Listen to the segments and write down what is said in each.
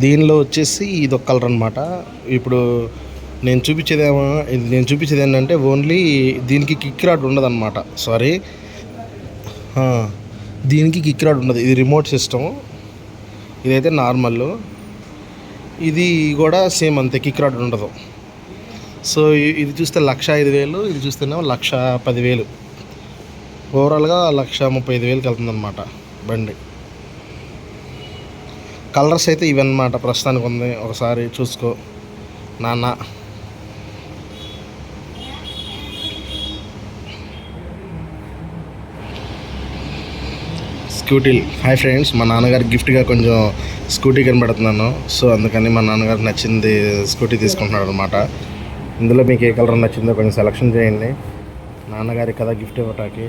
దీనిలో వచ్చేసి ఇది ఒక కలర్ అనమాట. ఇప్పుడు నేను చూపించేది ఏంటంటే ఓన్లీ దీనికి కిక్ రాడ్ ఉండదన్నమాట. సారీ, దీనికి కిక్ రాడ్ ఉండదు. ఇది రిమోట్ సిస్టము, ఇదైతే నార్మల్. ఇది కూడా సేమ్ అంతే, కిక్ రాడ్ ఉండదు. సో ఇది చూస్తే 1,05,000, ఇది చూస్తేనేమో 1,10,000. ఓవరాల్గా 1,35,000కి వెళ్తుందన్నమాట బండి. కలర్స్ అయితే ఇవన్నమాట ప్రస్తుతానికి ఉంది. ఒకసారి చూసుకో నాన్న. స్కూటీలు. హాయ్ ఫ్రెండ్స్, మా నాన్నగారికి గిఫ్ట్గా కొంచెం స్కూటీ కనబడుతున్నాను. సో అందుకని మా నాన్నగారికి నచ్చింది స్కూటీ తీసుకుంటున్నాడు అనమాట. ఇందులో మీకు ఏ కలర్ నచ్చిందో కొంచెం సెలెక్షన్ చేయండి. నాన్నగారికి కదా గిఫ్ట్ ఇవ్వటానికి.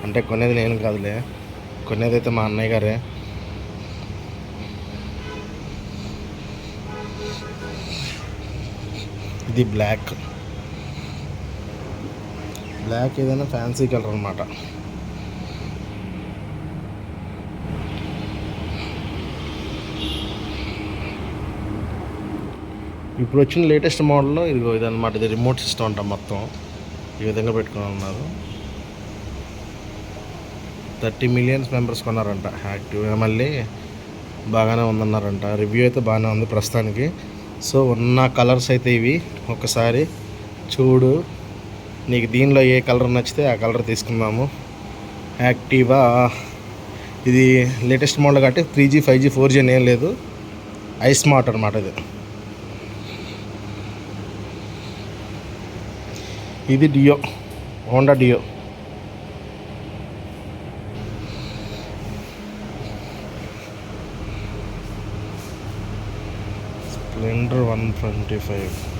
అంటే కొనేది నేను కాదులే, కొనేది అయితే మా అన్నయ్య గారే. ఇది బ్లాక్ ఏదైనా ఫ్యాన్సీ కలర్ అనమాట. ఇప్పుడు వచ్చిన లేటెస్ట్ మోడల్లో ఇదన్నమాట. ఇది రిమోట్ సిస్టమ్ అంట. మొత్తం ఈ విధంగా పెట్టుకుని ఉన్నారు. 30 million మెంబర్స్ కొన్నారంట యాక్టివ్గా. మళ్ళీ బాగానే ఉందన్నారంట. రివ్యూ అయితే బాగానే ఉంది ప్రస్తుతానికి. సో ఉన్న కలర్స్ అయితే ఇవి. ఒకసారి చూడు, నీకు దీనిలో ఏ కలర్ నచ్చితే ఆ కలర్ తీసుకుందాము. యాక్టివా ఇది లేటెస్ట్ మోడల్ కాబట్టి 3G 5G 4G అని ఏం లేదు. ఐస్మార్ట్ అనమాట ఇది. ఇది డియో, హోండా డియో. స్ప్లెండర్ 125.